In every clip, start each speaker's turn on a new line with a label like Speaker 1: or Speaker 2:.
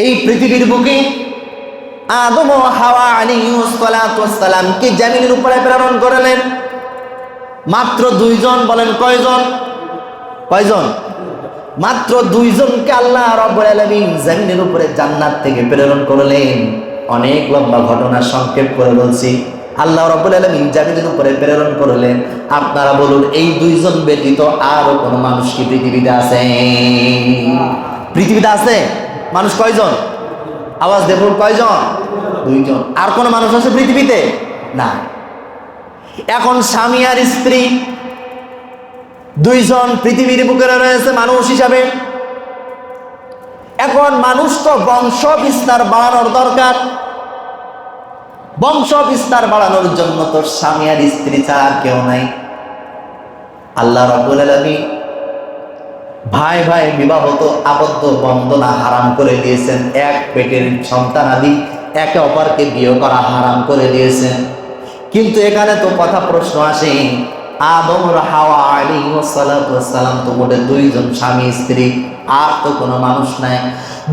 Speaker 1: এই পৃথিবীর বুকে আদম ও হাওয়া আলাইহিস সালাতু ওয়াস সালামকে জমিনের উপরে প্রেরণ করলেন মাত্র দুইজন। বলেন কয়জন? কয়জন? মাত্র দুইজনকে আল্লাহ রাব্বুল আলামিন জমিনের উপরে জান্নাত থেকে প্রেরণ করলেন। অনেক লম্বা ঘটনা সংক্ষেপ করে বলছি। আল্লাহ রাব্বুল আলামিন জমিনের উপরে প্রেরণ করলেন। আপনারা বলুন, এই দুইজন ব্যতীত আরো কোনো মানুষ কি পৃথিবীতে আছে? পৃথিবীতে আছে মানুষ কয়জন? আওয়াজ দেবো, কয়জন? দুইজন। আর কোন মানুষ আছে পৃথিবীতে? না। এখন স্বামী আর স্ত্রী দুইজন পৃথিবীর বুকে রয়েছে মানুষ হিসাবে। এখন মানুষ তো বংশ বিস্তার বাড়ানোর দরকার। বংশ বিস্তার বাড়ানোর জন্য তো স্বামী আর স্ত্রী ছাড়া কেউ নাই। আল্লাহ রাব্বুল আলামিন ভাই ভাই বিবাহ তো আবদ্ধ বন্ধনা হারাম করে দিয়েছেন। এক পেটের সন্তান আদি একে অপরকে বিয়ে করা হারাম করে দিয়েছেন। কিন্তু এখানে তো কথা প্রশ্ন আসে, আদম আর হাওয়া আলাইহিস সালাতু ওয়াস সালাম তো মোটে দুইজন স্বামী স্ত্রী, আর তো কোনো মানুষ নাই।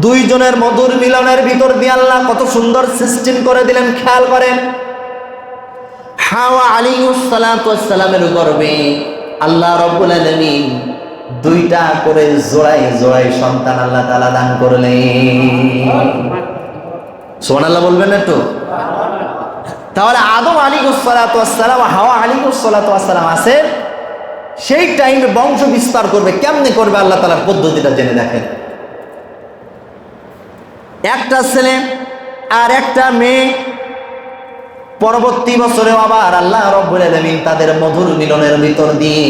Speaker 1: দুইজনের মধুর মিলনের ভিতর দিয়ে আল্লাহ কত সুন্দর সিস্টেম করে দিলেন। খেয়াল করেন, হাওয়া আলাইহিস সালাতু ওয়াস সালামের গর্ভে আল্লাহ রাব্বুল আলামিন দুইটা করে জোড়ায় জোড়ায় সন্তান আল্লাহ তাআলা দান করলেন। সুবহানাল্লাহ বলবেন একটু? তাহলে আদম আলাইহিস সালাতু ওয়াস সালাম, হাওয়া আলাইহিস সালাতু ওয়াস সালাম আছে, সেই টাইমে বংশ বিস্তার করবে। কেমনে করবে আল্লাহ তাআলার পদ্ধতিটা জেনে দেখেন। একটা ছেলে আর একটা মেয়ে, পরবর্তী বছরে আবার আল্লাহ রাব্বুল আলামিন তাদের মধুর মিলনের ভিতর দিয়ে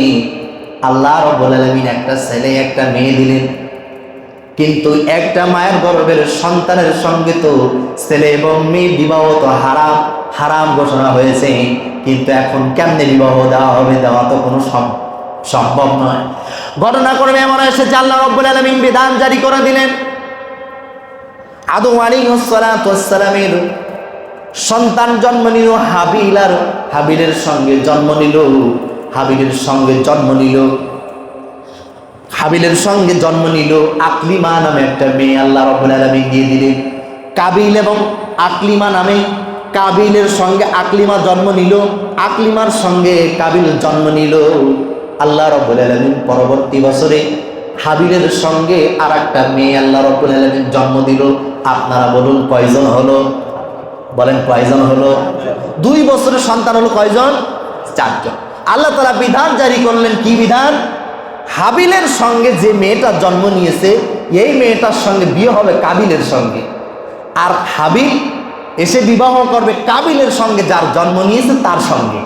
Speaker 1: আল্লাহ রাব্বুল আলামিন একটা ছেলে একটা মেয়ে দিলেন। কিন্তু একটা মায়ের গর্ভের সন্তানের সঙ্গে তো ছেলে এবং মেয়ে বিবাহ তো হারাম হারাম ঘোষণা হয়েছে। কিন্তু এখন কেমনে বিবাহ দেওয়া হবে? দেওয়া তো কোনো সম্ভব নয়। ঘটনাক্রমে এমন এসেছে, আল্লাহ রাব্বুল আলামিন বিধান জারি করে দিলেন। আদম আলাইহিস সালাতু ওয়াস সালামের সন্তান জন্ম নিল হাবিল, আর হাবিলের সঙ্গে জন্ম নিল হাবিলের সঙ্গে জন্ম নিল হাবিলের সঙ্গে জন্ম নিল আকলিমা নামে একটা মেয়ে আল্লাহ রাব্বুল আলামিন দিয়ে দিলেন। কাবিল এবং আকলিমা নামে, কাবিলের সঙ্গে আকলিমা জন্ম নিল, আকলিমার সঙ্গে কাবিল জন্ম নিল। আল্লাহ রাব্বুল আলামিন পরবর্তী বছরে হাবিলের সঙ্গে আর একটা মেয়ে আল্লাহ রাব্বুল আলামিন জন্ম দিল। আপনারা বলুন কয়জন হলো? বলেন কয়জন হলো? 2 বছরের সন্তান হলো কয়জন? 4 জন। আল্লাহ তাআলা বিধান জারি করলেন। কি বিধান? হাবিলের সঙ্গে যে মেয়েটা জন্ম নিয়েছে এই মেয়েটার সঙ্গে বিয়ে হবে কাবিলের সঙ্গে, আর হাবিল এসে বিবাহ করবে কাবিলের সঙ্গে যার জন্ম নিয়েছে তার সঙ্গে।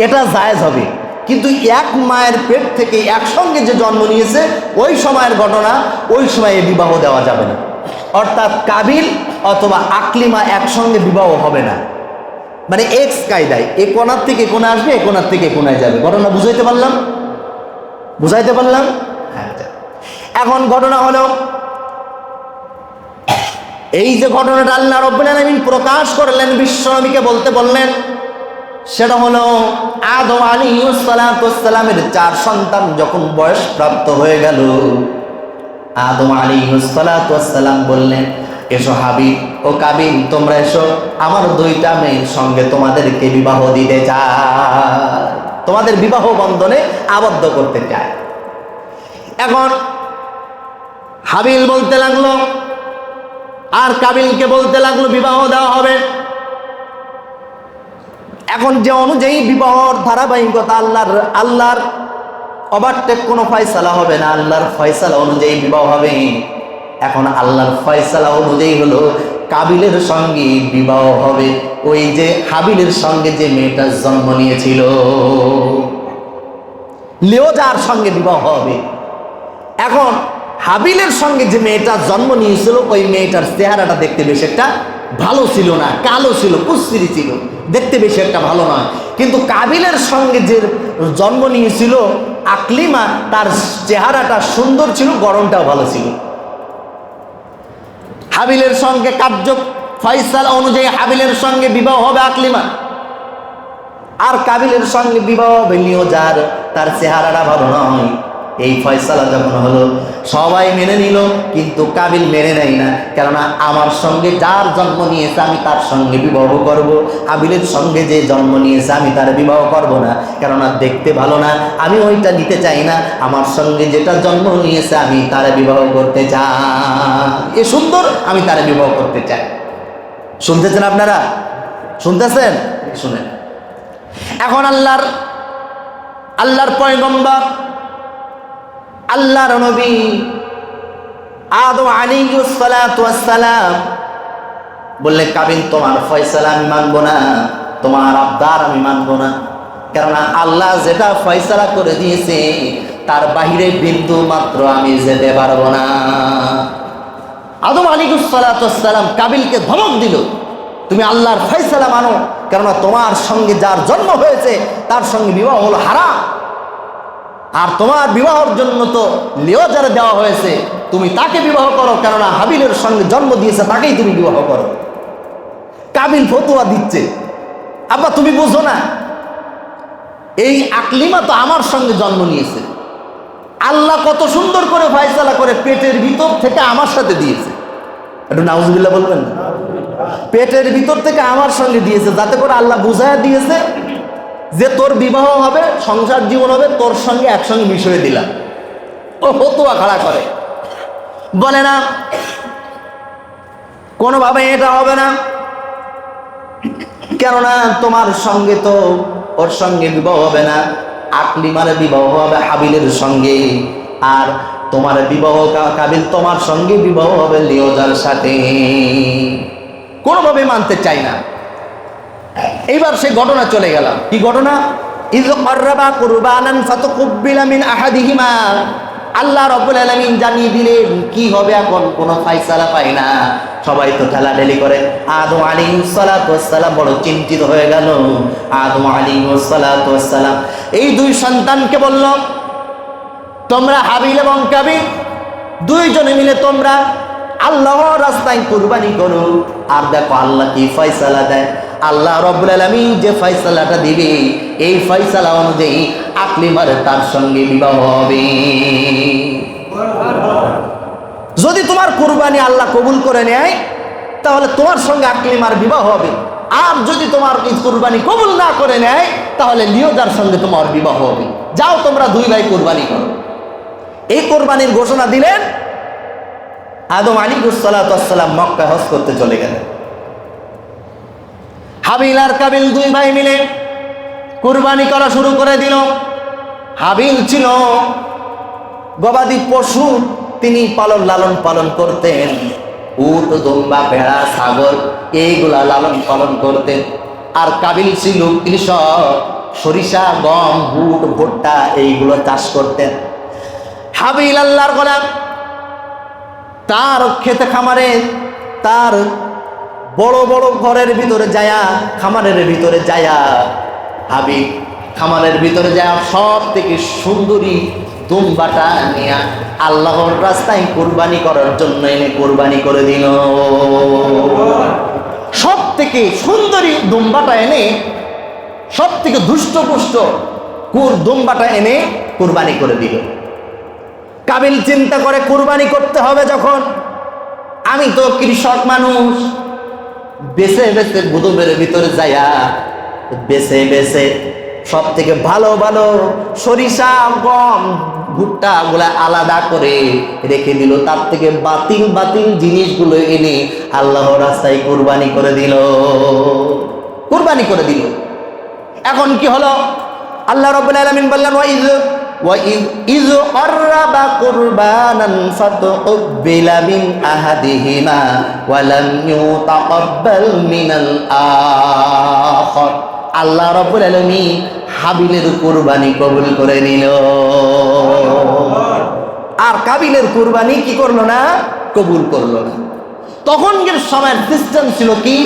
Speaker 1: এটা জায়েজ হবে। কিন্তু এক মায়ের পেট থেকে একসঙ্গে যে জন্ম নিয়েছে ওই সময়ের ঘটনা, ওই সময়ে বিবাহ দেওয়া যাবে না। অর্থাৎ কাবিল অথবা আকলিমা একসঙ্গে বিবাহ হবে না। মানে এক্স কায়দায় এ কোণার থেকে কোণে আসবে, এ কোণার থেকে কোণায় যাবে। ঘটনা বুঝাইতে পারলাম? বুঝাইতে পারলাম? এখন ঘটনা হলো এই যে ঘটনাটা আল্লাহ রাব্বুল আলামিন প্রকাশ করলেন, বিশ্বনবীকে বলতে বললেন, সেটা হলো আদম আলাইহিস সালাতু ওয়াস সালামের 4 সন্তান যখন বয়স প্রাপ্ত হয়ে গেল, আদম আলাইহিস সালাতু ওয়াস সালাম বললেন, এসো হাবিল ও কাবিল, তোমরা এসো, আমার 2টা মেয়ের সঙ্গে তোমাদেরকে বিবাহ দিতে চাই, তোমাদের বিবাহ বন্ধনে আবদ্ধ করতে চায়। এখন হাবিল বলতে লাগলো আর কাবিলকে বলতে লাগলো বিবাহ দেওয়া হবে। এখন যে অনুযায়ী বিবাহর ধারাবাহিকতা, আল্লাহর ওভারটেক কোনো ফয়সালা হবে না, আল্লাহর ফয়সালা অনুযায়ী বিবাহ হবে। এখন আল্লাহর ফয়সালা অনুযায়ী হলো কাবিলের সঙ্গে বিবাহ হবে ওই যে হাবিলের সঙ্গে যে মেয়েটার জন্ম নিয়েছিল, লিওজার সঙ্গে বিবাহ হবে। এখন হাবিলের সঙ্গে যে মেয়েটার জন্ম নিয়েছিল ওই মেয়েটার চেহারাটা দেখতে বেশ একটা ভালো ছিল না, কালো ছিল, কুৎসিত ছিল, দেখতে বেশি একটা ভালো নয়। কিন্তু কাবিলের সঙ্গে যে জন্ম নিয়েছিল আকলিমা, তার চেহারাটা সুন্দর ছিল, গড়নটাও ভালো ছিল। হাবিলের সঙ্গে কার্য ফয়সালা অনুযায়ী হাবিলের সঙ্গে বিবাহ হবে আকলিমা, আর কাবিলের সঙ্গে বিবাহ হবে লিওজার, তার চেহারাটা ভালো নয়। এই ফয়সালা যখন হলো সবাই মেনে নিল, কিন্তু কাবিল মেনে নেয় না। কেননা আমার সঙ্গে যার জন্ম নিয়েছে আমি তার সঙ্গে বিবাহ করব, হাবিলের সঙ্গে যে জন্ম নিয়েছে আমি তার বিবাহ করব না, কেননা দেখতে ভালো না, আমি ওইটা নিতে চাই না। আমার সঙ্গে যেটা জন্ম নিয়েছে আমি তার বিবাহ করতে চাই, এ সুন্দর, আমি তার বিবাহ করতে চাই। শুনতেছেন আপনারা? শুনতেছেন? শুনেন। এখন আল্লাহর পয়গম্বর, আল্লাহর নবী আদম আলাইহিস সালাতু ওয়াস সালাম বললেন, কাবিল তোমার ফয়সালা আমি মানব না, তোমার আবদার আমি মানব না, কেননা আল্লাহ যেটা ফয়সালা করে দিয়েছে তার বাহিরে বিন্দু মাত্র আমি যেতে পারবো না। আদম আলাইহিস সালাতু ওয়াস সালাম কাবিলকে ধমক দিল, তুমি আল্লাহর ফয়সালা মানো, কেননা তোমার সঙ্গে যার জন্ম হয়েছে তার সঙ্গে বিবাহ হলো হারাম, আর তোমার বিবাহের জন্য তো লিওজার দেওয়া হয়েছে, তুমি তাকে বিবাহ করো, কেননা হাবিলের সঙ্গে জন্ম দিয়েছে তাকেই তুমি বিবাহ করো। কাবিল ফতোয়া দিচ্ছে, আব্বা তুমি বুঝো না, এই আকলিমা তো আমার সঙ্গে জন্ম নিয়েছে, আল্লাহ কত সুন্দর করে ফয়সালা করে পেটের ভিতর থেকে আমার সাথে দিয়েছে। একটু নাউজুবিল্লাহ বলবেন না? পেটের ভিতর থেকে আমার সঙ্গে দিয়েছে, যাতে করে আল্লাহ বুঝাইয়া দিয়েছে যে তোর বিবাহ হবে, সংসার জীবন হবে, তোর সঙ্গে একসঙ্গে মিশিয়ে দিলাম। ও ফতোয়া খাড়া করে, বলে না কোনোভাবে এটা হবে না, কেননা তোমার সঙ্গে তো ওর সঙ্গে বিবাহ হবে না, আকলিমার বিবাহ হবে হাবিলের সঙ্গে, আর তোমার বিবাহ কাবিল তোমার সঙ্গে বিবাহ হবে লিওজার সাথে। কোনোভাবে মানতে চাই না। এইবার সে ঘটনা চলে গেলাম। কি ঘটনা? ইয ক্বাররাবা কুরবানান ফাতুকুব্বিলা মিন আহাদিহিমা, আল্লাহ রাব্বুল আলামিন জানিয়ে দিলেন কি হবে। এখন কোনো ফয়সালা পায় না, সবাই তো ঠেলাঠেলি করে। আদম আলাইহিস সালাতু ওয়াস সালাম বড় চিন্তিত হয়ে গেল। আদম আলাইহিস সালাতু ওয়াস সালাম এই দুই সন্তানকে বলল, তোমরা হাবিল এবং কাবিল দুইজনে মিলে তোমরা আল্লাহর রাস্তায় কুরবানি করো, আর দেখো আল্লাহ কি ফয়সালা দেয়। আল্লাহ রাব্বুল আলামিন যে ফয়সালাটা দিবে, এই ফয়সালা অনুযায়ী আকলিমার তার সঙ্গে বিবাহ হবে। যদি তোমার কুরবানি আল্লাহ কবুল করে নেয় তাহলে তোমার সঙ্গে আকলিমার বিবাহ হবে, আর যদি তোমার কুরবানি কবুল না করে নেয় তাহলে লিওজার সঙ্গে তোমার বিবাহ হবে। যাও তোমরা দুই ভাই কুরবানি করো। এই কুরবানির ঘোষণা দিলেন। আদম আলাইহিস সালাতু ওয়াস সালাম মক্কা হজ করতে চলে গেলেন। হাবিল আর কাবিল দুই ভাই মিলে কুরবানি করা শুরু করে দিল। হাবিল ছিল গবাদি পশু, তিনি লালন পালন করতেন, উট, দুম্বা, ভেড়া, ছাগল এইগুলা লালন পালন করতেন। আর কাবিল ছিল কৃষক, সরিষা, গম, বুট, ভুট্টা এইগুলো চাষ করতেন। হাবিল আল্লাহর গোলাম, তার খেতে খামারে, তার বড় বড় ঘরের ভিতরে যায়া, খামারের ভিতরে যায়া, হাবিল খামারের ভিতরে যায়া সব থেকে সুন্দরী দুম্বাটা নিয়ে আল্লাহর রাস্তায় কুরবানি করার জন্য এনে কুরবানি করে দিল। সব থেকে সুন্দরী দুম্বাটা এনে, সব থেকে দুষ্টপুষ্ট দুম্বাটা এনে কুরবানি করে দিল। কাবিল চিন্তা করে কুরবানি করতে হবে যখন, আমি তো কৃষক মানুষ, বেছে বেছে গুদমের ভিতরে যায়া বেছে বেছে সব থেকে ভালো ভালো সরিষা, গম, ভুট্টা গুলা আলাদা করে রেখে দিল। তার থেকে বাতিল বাতিল জিনিসগুলো এনে আল্লাহর রাস্তায় কুরবানি করে দিল, কুরবানি করে দিল। এখন কি হলো? আল্লাহ রাব্বুল আলামিন বললেন, وَإِذْ قَرَّبَ قُرْبَانًا فَتُقُبِّلَ مِنْ أَحَدِهِمَا وَلَمْ يُتَقَبَّلْ مِنَ الْآخَرِ। আল্লাহ রাব্বুল আলামিন হাবিলের কুরবানি কবুল করে নিল, আর কাবিলের কুরবানি কি করলো না? কবুল করলো না। তখনকার সময়ের সিস্টেম ছিল কি,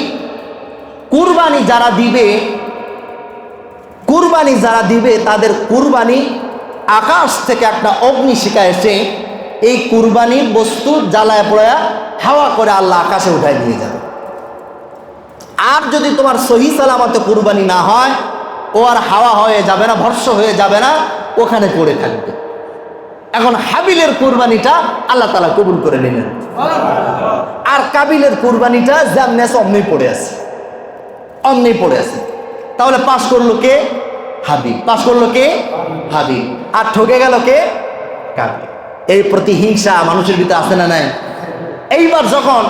Speaker 1: কুরবানি যারা দিবে তাদের কুরবানি আকাশ থেকে একটা অগ্নিশিখা এসে এই কুরবানির বস্তু জ্বালায় পোড়ায় হাওয়া করে আল্লাহ আকাশে উঠায় নিয়ে যাবে। আর যদি তোমার সহি সালামতে কুরবানি না হয়, ও আর হাওয়া হয়ে যাবে না, ভস্ম হয়ে যাবে না, ওখানে পড়ে থাকবে। এখন হাবিলের কুরবানিটা আল্লাহ তাআলা কবুল করে নিলেন, আর কাবিলের কুরবানিটা যেমনি আছে অমনি পড়ে আছে, অমনি পড়ে আছে। তাহলে পাস করলো কে? হাবিল। পাস করলো কে? হাবিল। আর ঠকে গেল কে? কাবিল। এই প্রতিহিংসা মানুষের ভিতরে আছে না নাই? এইবার যখন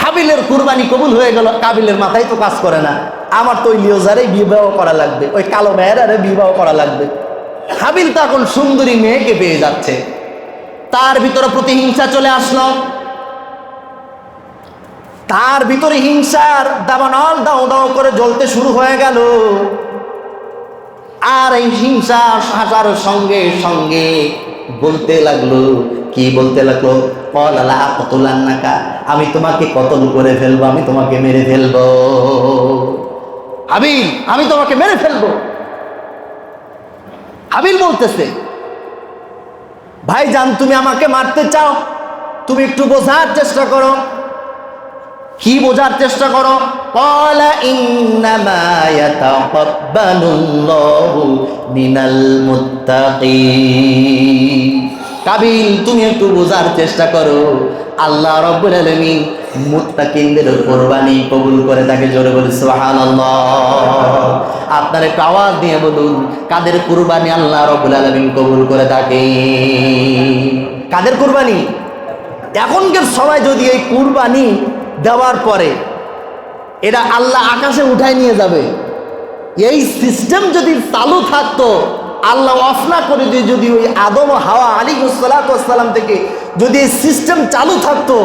Speaker 1: হাবিলের কুরবানি কবুল হয়ে গেল, কাবিলের মাথায় তো কাজ করে না, আমার তো ওই লিওজারে বিবাহ করা লাগবে, ওই কালো মেয়েরারে বিবাহ করা লাগবে। হাবিল তো এখন সুন্দরী মেয়েকে পেয়ে যাচ্ছে, তার ভিতরে প্রতিহিংসা চলে আসলো, তার ভিতরে হিংসার দাবানল দাও দাও করে জ্বলতে শুরু হয়ে গেল। আর এই হিংসা হাসার সঙ্গে সঙ্গে বলতে লাগলো, কি বলতে লাগলো? ক্বালা আকতুলান্নাকা, আমি তোমাকে কতল করে ফেলবো, আমি তোমাকে মেরে ফেলবো। হাবিল, আমি তোমাকে মেরে ফেলবো। হাবিল বলতেছে, ভাইজান তুমি আমাকে মারতে চাও, তুমি একটু বোঝার চেষ্টা করো। কি বোঝার চেষ্টা করো? ক্বালা ইন্নামা ইয়াতাকাব্বালুল্লাহু মিনাল মুত্তাকিন। কাবিল, তুমি একটু বোঝার চেষ্টা করো, আল্লাহ রাব্বুল আলামিন মুত্তাকিনদের কুরবানি কবুল করে থাকে। জোরে বলি সুবহানাল্লাহ। আপনারা একটু আওয়াজ দিয়ে বলুন, কাদের কুরবানি আল্লাহ রাব্বুল আলামিন কবুল করে থাকে? কাদের কুরবানি? এখনকার সবাই যদি এই কুরবানি দেওয়ার পরে এটা আল্লাহ আকাশে উঠায় নিয়ে যাবে, এই সিস্টেম যদি চালু থাকতো, আল্লাহ অফ না করে যদি ওই আদম ও হাওয়া আলাইহিসসালাম থেকে যদি এই সিস্টেম চালু থাকতো,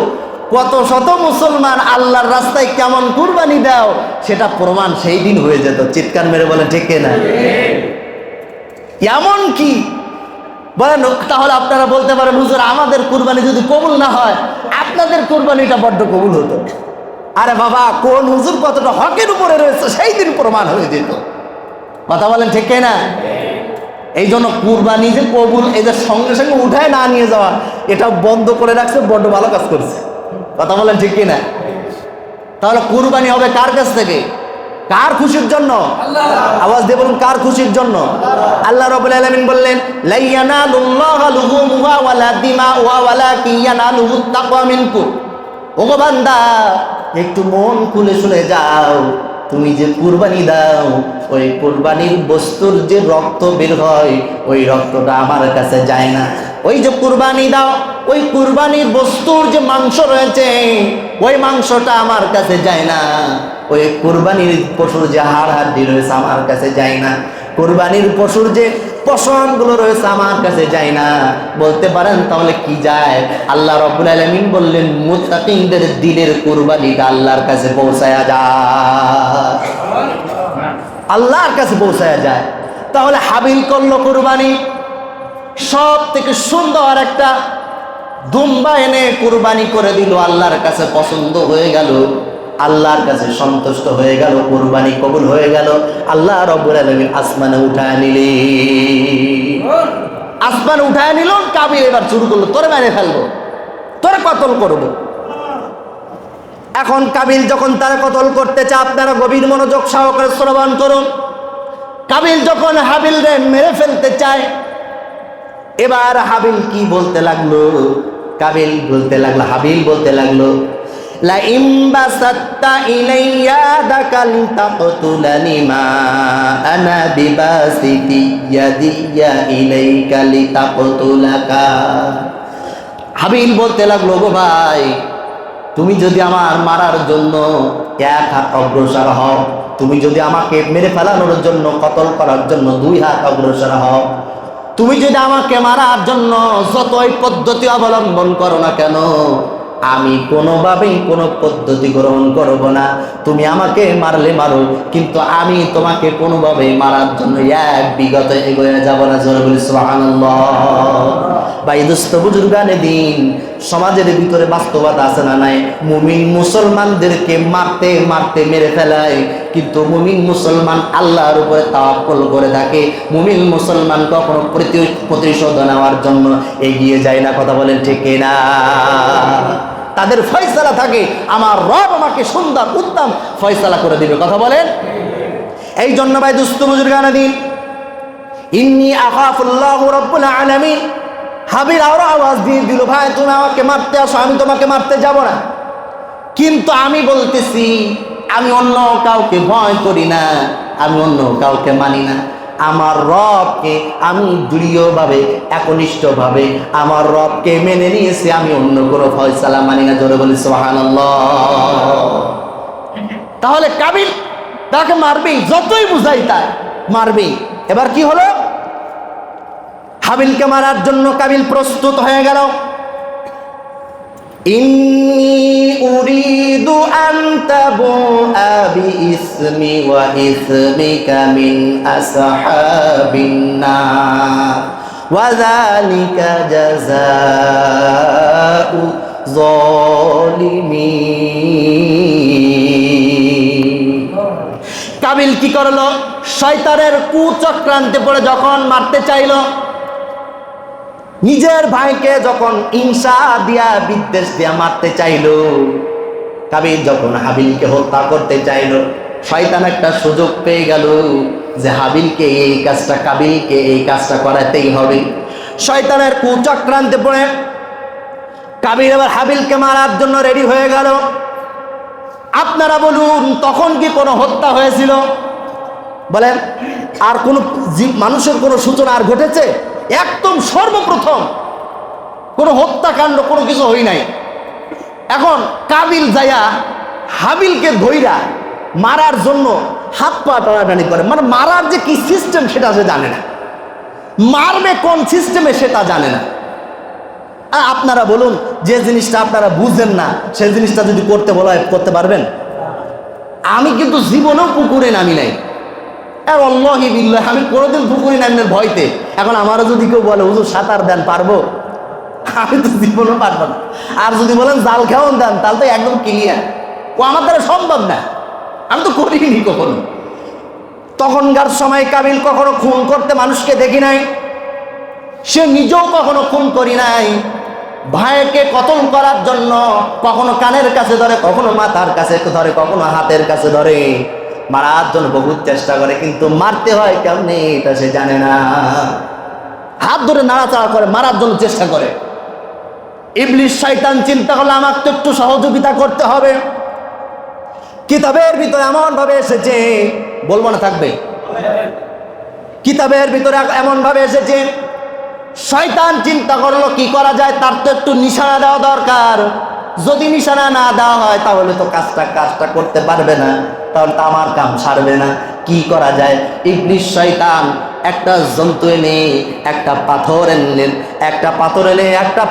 Speaker 1: কত শত মুসলমান আল্লাহর রাস্তায় কেমন কুরবানি দাও সেটা প্রমাণ সেই দিন হয়ে যেত। চিৎকার মেরে বলে ঠিক না? এমন কি বলেন? তাহলে আপনারা বলতে পারেন, হুজুর আমাদের কুরবানি যদি কবুল না হয়, আপনাদের কুরবানিটা বড্ড কবুল হতো। আরে বাবা, কোন হুজুর কতটা হকের উপরে রয়েছে সেই দিন প্রমাণ হয়ে যেত। কথা বলেন ঠিক না? এই জন্য কুরবানি যে কবুল, এই যে সঙ্গে সঙ্গে উঠায় না নিয়ে যাওয়া, এটা বন্ধ করে রাখছে, বড্ড ভালো কাজ করছে। কথা বলেন ঠিক না? তাহলে কুরবানি হবে কার কাছ থেকে? কার খুশির জন্য? আওয়াজ দিয়ে বলুন, কার খুশির জন্য? আল্লাহ রাব্বুল আলামিন বললেন, লা ইয়ানালুল্লাহু লুহুমুহা ওয়ালা দিমাউহা ওয়ালাকিন ইয়ানালুহুত তাকওয়া মিনকুম। ওগো বান্দা, একটু মন খুলে শুনে যাও, তুমি যে কুরবানি দাও, ওই কুরবানির বস্তুর যে রক্ত বের হয়, ওই রক্তটা আমার কাছে যায় না। ওই যে কুরবানি দাও, ওই কুরবানির বস্তুর যে মাংস রয়েছে, ওই মাংসটা আমার কাছে যায় না। ওই কুরবানির পশুর যে হাড় হাড্ডি রয়েছে আমার কাছে যায় না। কুরবানির পশুর যে পশমগুলো রয়েছে আমার কাছে যায় না। বলতে পারেন তাহলে কি যায়? আল্লাহ রাব্বুল আলামিন বললেন, মুত্তাকিনদের দিলের কুরবানিটা আল্লাহর কাছে পৌঁছায়া যায়, আল্লাহর কাছে পৌঁছায়া যায়। তাহলে হাবিল করলো কুরবানি, সব থেকে সুন্দর একটা দুম্বা এনে কুরবানি করে দিল, আল্লাহর কাছে পছন্দ হয়ে গেল, আল্লাহর কাছে সন্তুষ্ট হয়ে গেল, কুরবানি কবুল হয়ে গেল। আল্লাহ রাব্বুল আলামিন আসমানে উঠায় নিলেন, আসমানে উঠায় নিল। কাবিল এবার শুরু করলো, তোরে মেরে ফেলবো, তোরে কতল করবো। এখন কাবিল যখন তারা কতল করতে চায়, আপনারা গভীর মনোযোগ সহকারে শ্রবণ করুন। কাবিল যখন হাবিলরে মেরে ফেলতে চায়, এবার হাবিল কি বলতে লাগলো? কাবিল বলতে লাগলো, হাবিল বলতে লাগলো, লা ইম বাসাত্তা ইলাইয়া দাকাল তাকতুলানি মা আনা বিবাসিতি ইয়াদিয়া ইলাইকা লিতাকতুলাকা। হাবিল বলতে লাগলো, গো ভাই, তুমি যদি আমার মারার জন্য এক হাত অগ্রসর হও, তুমি যদি আমাকে মেরে ফেলানোর জন্য, কতল করার জন্য 2 হাত অগ্রসর হও, তুমি যদি আমাকে মারার জন্য যতই পদ্ধতি অবলম্বন করো না কেন, আমি কোনোভাবেই কোনো পদ্ধতি গ্রহণ করব না। তুমি আমাকে মারলে মারো, কিন্তু আমি তোমাকে কোনোভাবেই মারার জন্য এক বিগত এগোয়ে যাব না। জোরে বলি সুবহানাল্লাহ। ভাই দোস্ত বুজুর্গানে দিন, সমাজের ভিতরে বাস্তবতা আছে না নাই? মুমিন মুসলমানদেরকে মারতে মারতে মেরে ফেলায়, কিন্তু মুমিন মুসলমান আল্লাহর উপরে তাওয়াক্কুল করে থাকে। মুমিন মুসলমান কখনো প্রতিশোধ নেওয়ার জন্য এগিয়ে যায় না। কথা বলেন ঠিক না? তাদের ফয়সালা থাকে, আমার রব আমাকে সুন্দর উত্তম ফয়সালা করে দিবে। কথা বলেন। এই জন্য ভাই দোস্ত বুজুর্গানে দিন, ইন্নী আখাফুল্লাহু রাব্বুল আলামিন, হাবিল আরো আওয়াজ দিয়ে দিল, ভাই তুমি আমাকে মারতে আসো, আমি তোমাকে মারতে যাব না, কিন্তু আমি বলতেছি আমি অন্য কাউকে ভয় করি না, আমি অন্য কাউকে মানি না, আমার রবকে আমি দৃঢ়ভাবে একনিষ্ঠভাবে আমার রবকে মেনে নিয়েছি, আমি অন্য কোনো ফয়সালা মানি না। জোরে বলি সুবহানাল্লাহ। তাহলে কাবিল তাকে মারবেই, যতই বুঝাই তাই মারবেই। এবার কি হলো, হাবিলকে মারার জন্য কাবিল প্রস্তুত হয়ে গেল। ইন্নী উরিদু আন তাবুআ বিইসমি ওয়া ইসমিকা মিন আসহাবিন নার ওয়া যালিকা জাযাউ যালিমিন। কাবিল কি করলো, শয়তানের কুচক্রান্তে পড়ে যখন মারতে চাইল, নিজের ভাইকে যখন হিংসা দিয়া বিদ্বেষ দিয়া মারতে চাইল, কাবিল যখন হাবিলকে হত্যা করতে চাইল, শয়তান একটা সুযোগ পেয়ে গেল যে হাবিলকে এই কাজটা, কাবিলকে এই কাজটা করাতেই হবে। শয়তানের কুচক্রান্তে পড়ে কাবিল এবার হাবিলকে মারার জন্য রেডি হয়ে গেল। আপনারা বলুন, তখন কি কোনো হত্যা হয়েছিল? বলেন, আর কোনো মানুষের কোনো সূচনা আর ঘটেছে? একদম সর্বপ্রথম কোনো হত্যাকাণ্ড কোনো কিছু হই নাই। এখন কাবিল যায়া হাবিলকে ধইরা মারার জন্য হাত পা টানাটানি করে, মানে মারার যে কি সিস্টেম সেটা সে জানে না, মারবে কোন সিস্টেমে সেটা জানে না। আপনারা বলুন, যে জিনিসটা আপনারা বুঝেন না সেই জিনিসটা যদি করতে বলা হয় করতে পারবেন? আমি কিন্তু জীবনেও পুকুরে নামি নাই, আল্লাহি বিল্লাহ, আমি কোনোদিন পুকুরে নামের ভয়তে। এখন আমারও যদি কেউ বলে হুজুর সাঁতার দেন, পারবো? আমি তো জীবনও পারবো না। আর যদি বলেন জাল খাওয়ান দেন, তাহলে তো একদম ক্লিয়ার, ও আমার দ্বারা সম্ভব না, আমি তো করিনি কখনো। তখনকার সময় কাবিল কখনো খুন করতে মানুষকে দেখি নাই, সে নিজেও কখনো খুন করি নাই। ভাইকে কতল করার জন্য কখনো কানের কাছে ধরে, কখনো মাথার কাছে ধরে, কখনো হাতের কাছে ধরে, মারার জন্য বহুত চেষ্টা করে, কিন্তু মারতে হয় কেমনে এটা সে জানে না। হাত ধরে নাড়াচাড়া করে, মারার জন্য চেষ্টা করে। ইবলিস শয়তান চিন্তা করলে আমাকে তো একটু সহযোগিতা করতে হবে। কিতাবের ভিতরে এমন ভাবে এসেছে, বলবো না থাকবে, কিতাবের ভিতরে এমন ভাবে এসেছে, শয়তান চিন্তা করলো কি করা যায়, তার তো একটু নিশানা দেওয়া দরকার। যদি নিশানা না দেওয়া হয় তাহলে তো কাজটা করতে পারবে না, তাহলে তো আমার কাম সারবে না। কি করা যায়? ইবলিস শয়তান একটা জন্তু এনে একটা পাথর এনলেন, একটা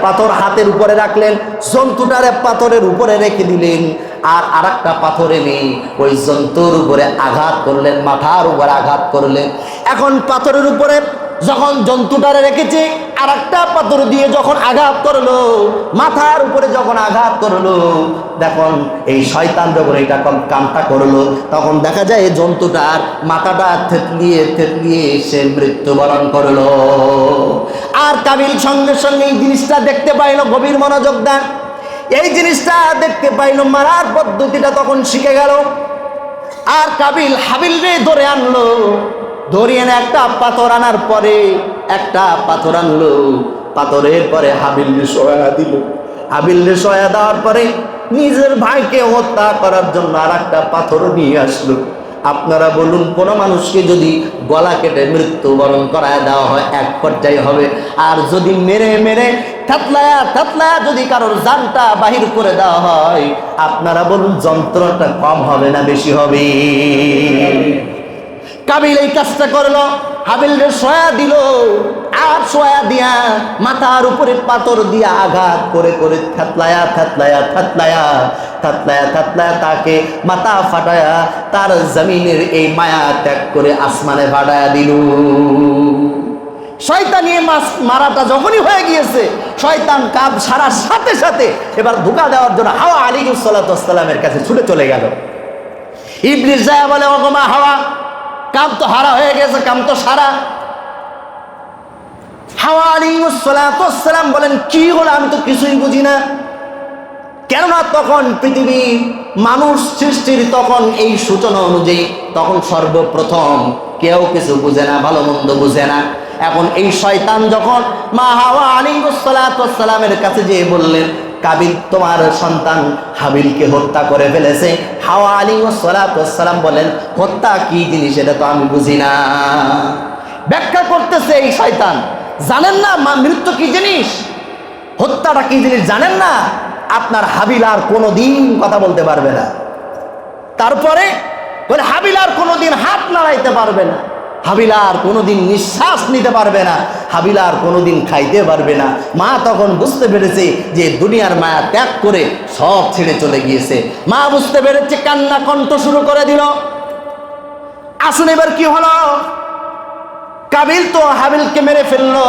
Speaker 1: পাথর হাতের উপরে রাখলেন, জন্তুটারে পাথরের উপরে রেখে দিলেন, আর আরেকটা পাথর এনে ওই জন্তুর উপরে আঘাত করলেন, মাথার উপরে আঘাত করলেন। এখন পাথরের উপরে যখন জন্তুটারে রেখেছে, আর একটা পাথর দিয়ে যখন আঘাত করলো, মাথার উপরে যখন আঘাত করলো, দেখুন এই শয়তান যখন এটা কামটা করলো, তখন দেখা যায় এই জন্তুটার মাথাটা থেতলিয়ে সে মৃত্যুবরণ করলো। আর কাবিল সঙ্গে সঙ্গে এই জিনিসটা দেখতে পাইলো, গভীর মনোযোগ দেন, এই জিনিসটা দেখতে পাইলো, মারার পদ্ধতিটা তখন শিখে গেল। আর কাবিল হাবিলরে ধরে আনলো, ধরিয়ে একটা পাথর আনার পরে একটা পাথর আনলো, পাথরের পরে হাবিলরে সহায় দিল। হাবিলরে সহায় দেওয়ার পরে নিজের ভাইকে হত্যা করার জন্য আর একটা পাথর নিয়ে আসলো। আপনারা বলুন, কোনো মানুষকে যদি গলা কেটে মৃত্যুবরণ করায় দেওয়া হয় এক পর্যায়ে হবে, আর যদি মেরে থাতলায়া যদি কারোর জানটা বাহির করে দেওয়া হয়, আপনারা বলুন যন্ত্রণাটা কম হবে না বেশি হবে? কাবিল এই কাজটা করলো, হাবিলরে সয়া দিল, আর সয়া দিয়া মাথার উপরে পাথর দিয়া আঘাত করে করে থাতলায়া তাকে মাথা ফাটায়া তার জমিনের এই মায়া ত্যাগ করে আসমানে ফাটায়া দিল। শয়তানিয়ে মারাটা যখনই হয়ে গিয়েছে, শয়তান কাব সারার সাথে সাথে এবার ধোঁকা দেওয়ার জন্য হাওয়া আলাইহিস সালাতু ওয়াস সালামের কাছে ছুটে চলে গেল। ইবলিস যায় বলে, ওগো মা হাওয়া, কাম তো হারা হয়ে গেছে, কাম তো সারা। হাওয়া আলাইহিস সালাতু ওয়াস সালাম বলেন, কি হলো? আমি তো কিছুই বুঝি না। কেননা তখন পৃথিবী মানুষ সৃষ্টির তখন এই সূচনা অনুযায়ী তখন সর্বপ্রথম কেউ কিছু বুঝে না, ভালো মন্দ বুঝে না। এখন এই শয়তান যখন মা হাওয়া আলাইহিস সালামের কাছে যেয়ে বললেন, কাবিল তোমার সন্তান হাবিলকে হত্যা করে ফেলেছে। হাওয়া আলাইহিস সালাম বলেন, হত্যা কি জিনিস এটা তো আমি বুঝি না। ব্যাখ্যা করতেছে এই শয়তান, জানেন না মৃত্যু কি জিনিস, হত্যাটা কি জিনিস জানেন না? আপনার হাবিল আর কোনোদিন কথা বলতে পারবে না। তারপরে বলে হাবিল আর কোনোদিন হাত নাড়াইতে পারবে না, হাবিল আর কোনোদিন নিঃশ্বাস নিতে পারবে না, হাবিল আর কোনোদিন খাইতে পারবে না। মা তখন বুঝতে পেরেছে যে দুনিয়ার মায়া ত্যাগ করে সব ছেড়ে চলে গিয়েছে। মা বুঝতে পেরেছে, কান্না কণ্ঠ শুরু করে দিল। আসুন এবার কি হলো, কাবিল তো হাবিলকে মেরে ফেললো,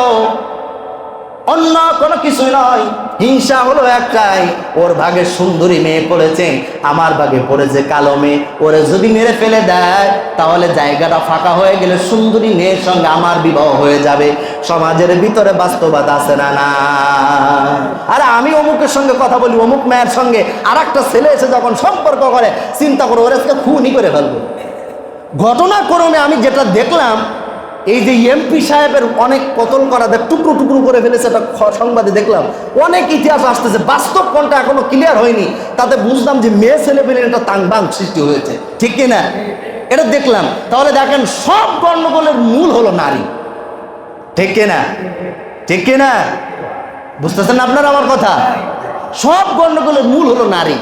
Speaker 1: অন্য কোনো কিছু নয়, হিংসা হলো একটাই, ওর ভাগে সুন্দরী মেয়ে পড়েছে, আমার ভাগে পড়েছে কালো মেয়ে, ওরে যদি মেরে ফেলে দেয় তাহলে জায়গাটা ফাঁকা হয়ে গেলে সুন্দরী মেয়ের সঙ্গে আমার বিবাহ হয়ে যাবে। সমাজের ভিতরে বাস্তবতা আছে না? না। আরে আমি অমুকের সঙ্গে কথা বলি, অমুক মেয়ের সঙ্গে আর একটা ছেলে এসে যখন সম্পর্ক করে, চিন্তা করো ওরা আজকে খুনই করে ফেলবো। ঘটনাক্রমে আমি যেটা দেখলাম, এই যে এমপি সাহেবের অনেক কতল করা দেখ টুকরো টুকরো করে ফেলেছে, এটা সংবাদে দেখলাম। অনেক ইতিহাস আসতেছে, বাস্তব কোনটা এখনো ক্লিয়ার হয়নি, তাতে বুঝলাম যে মেয়ে ছেলে পেলে এটা তাংবাং সৃষ্টি হয়েছে, ঠিক কিনা? এটা দেখলাম। তাহলে দেখেন সব গণ্ডগোলের মূল হলো নারী, ঠিক কিনা? ঠিক কিনা? বুঝতেছেন না আপনারা আমার কথা? সব গণ্ডগোলের মূল হলো নারী।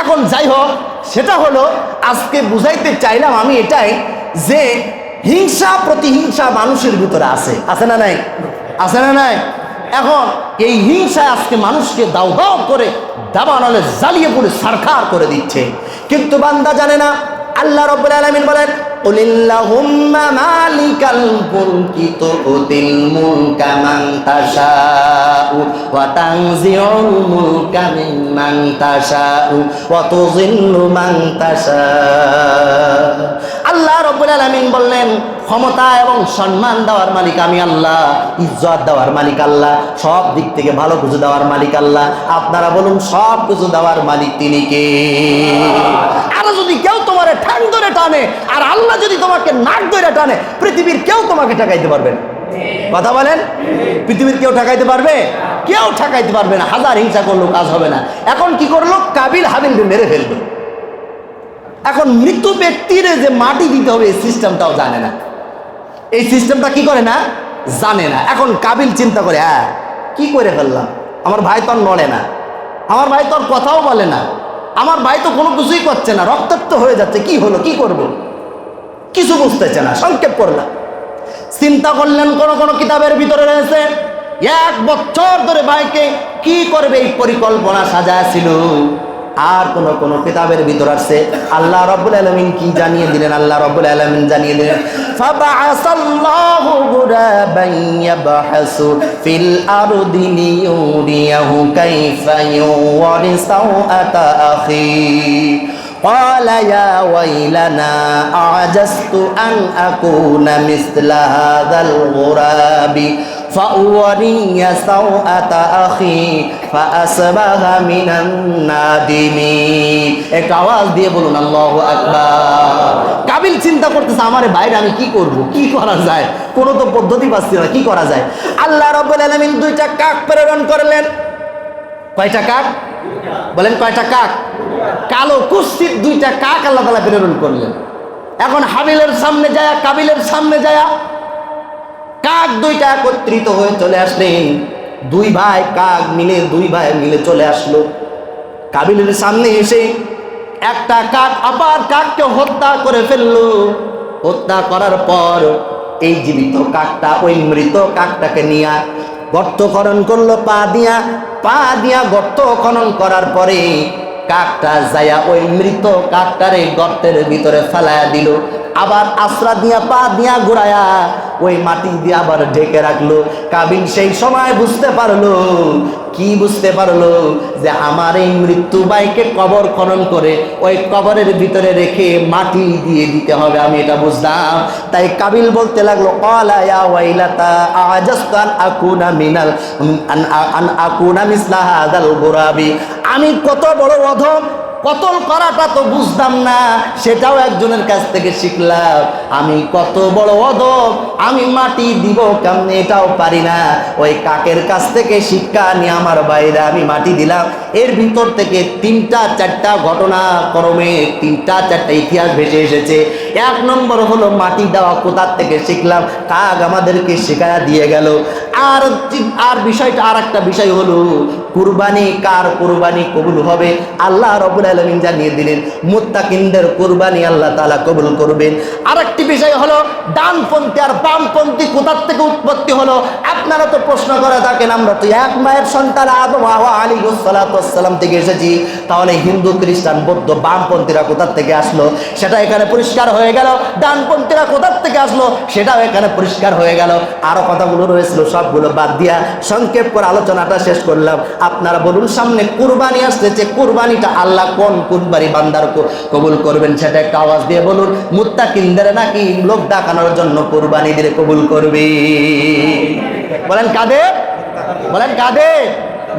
Speaker 1: এখন যাই হোক, সেটা হলো আজকে বুঝাইতে চাইলাম আমি এটাই যে হিংসা প্রতিহিংসা মানুষের ভিতরে আছে না নাই? আছে না নাই? এখন এই হিংসা আজকে মানুষকে দাও দাও করে দাবানলে জ্বালিয়ে পুড়ে সারখার করে দিচ্ছে, কিন্তু বান্দা জানে না। আল্লাহ রাব্বুল আলামিন বলেন, কুলিল্লাহুম্মা মালিকাল মুলকি তুতিল মুলকা মান তাশাউ ওয়া তানজিউল মুলকা মিম্মান তাশাউ ওয়া তুযিল্লু মান তাশাউ। আল্লাহ রাব্বুল আলামিন বললেন, ক্ষমতা এবং সম্মান দেওয়ার মালিক আমি আল্লাহ, ইজ্জত দেওয়ার মালিক আল্লাহ, সব দিক থেকে ভালো কিছু দেওয়ার মালিক আল্লাহ। আপনারা বলুন সব কিছু দেওয়ার মালিক তিনি কে? আর যদি কেউ তোমার ঠ্যাং ধরে টানে আর আল্লাহ যদি তোমাকে নাক ধরে টানে, পৃথিবীর কেউ তোমাকে ঠেকাইতে পারবে না। কথা বলেন, পৃথিবীর কেউ ঠেকাইতে পারবে? কেউ ঠেকাইতে পারবে না। হাজার হিংসা করলেও কাজ হবে না। এখন কি করলো, কাবিল হাবিলকে মেরে ফেলবে। এখন মৃত ব্যক্তির যে মাটি দিতে হবে এই সিস্টেমটাও জানে না, এই সিস্টেমটা কি করে না, জানে না। এখন কাবিল চিন্তা করে, হ্যাঁ কি করে ফেললাম, আমার ভাই তো আর নড়ে না, আমার ভাই তো আর কথাও বলে না, আমার ভাই তো কোনো কিছুই করছে না, রক্তাক্ত হয়ে যাচ্ছে, কি হলো, কি করব, কিছু বুঝতেছে না। সংক্ষেপ করলাম, চিন্তা করলেন কোন কিতাবের ভিতরে রয়েছে 1 বছর ধরে ভাইকে কি করবে এই পরিকল্পনা সাজায় ছিল। আর কোন কিতাবের ভিতর আছে আল্লাহ রাব্বুল আলামিন কি জানিয়ে দিলেন, আল্লাহ রাব্বুল আলামিন জানিয়ে দিলেন, ফাবাআসাল্লাহু গুরাবান ইয়াবহাসু ফিল আরদি লিয়ুরিয়াহু কাইফা ইউওয়ারি সাওআতা আখি قال يا ويلنا أعجزت أن أكون مثل هذا الغراب فأوري سوءة أخي فأصبح من النادمين। এক আওয়াজ দিয়ে বলুন আল্লাহু আকবার। কাবিল চিন্তা করতেছে, আমারে বাইরে আমি কি করব, কি করা যায়, কোনো তো পদ্ধতি পাচ্ছি না, কি করা যায়। আল্লাহ রাব্বুল আলামিন 2টা কাক প্রেরণ করলেন। কয়টা কাক বলেন, কয়টা কাক? কালো কুৎসিত 2টা কাক আল্লাহ তাআলা প্রেরণ করলেন। এখন হাবিলের সামনে যায়, কাবিলের সামনে যায়, কাক 2টা একত্রিত হয়ে চলে আসলেন। 2 ভাই মিলে চলে আসলো কাবিলের সামনে এসে একটা কাক আবার কাককে হত্যা করে ফেললো। হত্যা করার পর এই জীবিত কাকটা ওই মৃত কাকটাকে নিয়ে গর্ত খনন করলো, পা দিয়া গর্ত খনন করার পরে কাকটা যায়া ওই মৃত কাকটারে গর্তের ভিতরে ফেলায়া দিল। আবার আশ্রা দিয়া পা দিয়া ঘুরায়া ওই মাটি দিয়ে আবার ঢেকে রাখলো। কাবিল সেই সময় বুঝতে পারলো, কি বুঝতে পারলো, যে আমার এই মৃত্যু ভাইকে কবর খনন করে ওই কবরের ভিতরে রেখে মাটি দিয়ে দিতে হবে, আমি এটা বুঝলাম। তাই কাবিল বলতে লাগলো, ক্বালা ইয়া ওয়াইলাতা আ'জাজতু আন আকুনা মিসলা হাযাল গুরাবি। আমি কত বড় অধম, কতল করাটা তো বুঝতাম না, সেটাও একজনের কাছ থেকে শিখলাম। আমি কত বড় অদব, আমি মাটি দিব কেমনে এটাও পারি না। ওই কাকের কাছ থেকে শিক্ষা নিয়ে আমার বাইরে আমি মাটি দিলাম। এর ভিতর থেকে 3-4টা ঘটনা ক্রমে 3-4টা ইতিহাস ভেসে এসেছে। 1 নম্বর হলো মাটি দেওয়া কোথার থেকে শিখলাম, কাক আমাদেরকে শেখায়া দিয়ে গেল। আর বিষয়টা আর একটা বিষয় হলো কুরবানি, কার কুরবানি কবুল হবে আল্লাহ রাব্বুল আলামিন জানিয়ে দিলেন, মুত্তাকিনদের কুরবানি আল্লাহ তাআলা কবুল করবেন। আরেকটি বিষয় হলো ডানপন্থী আর বামপন্থী কোথার থেকে উৎপত্তি হলো। আপনারা তো প্রশ্ন করে থাকেন আমরা তো এক মায়ের সন্তান আদম হাওয়া আলাইহিস সালাতু ওয়াস সালাম থেকে এসেছি, তাহলে হিন্দু খ্রিস্টান বৌদ্ধ বামপন্থীরা কোথার থেকে আসলো সেটা এখানে পরিষ্কার হয়ে গেল। ডানপন্থীরা কোথার থেকে আসলো সেটাও এখানে পরিষ্কার হয়ে গেল। আরো কথাগুলো রয়েছিল সবগুলো বাদ দিয়া সংক্ষেপ করে আলোচনাটা শেষ করলাম। আপনারা বলুন, সামনে কুরবানি আসতেছে, কুরবানিটা আল্লাহ কোন কুরবানি বান্দার কবুল করবেন সেটা একটা আওয়াজ দিয়ে বলুন। মুত্তাকিনদের নাকি লোক দেখানোর জন্য কুরবানি দিয়ে কবুল করবে? বলেন কাদের? বলেন কাদের?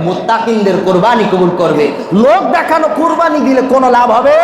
Speaker 1: মুত্তাকিনদের কুরবানি কবুল করবে। লোক দেখানো কুরবানি দিলে কোনো লাভ হবে?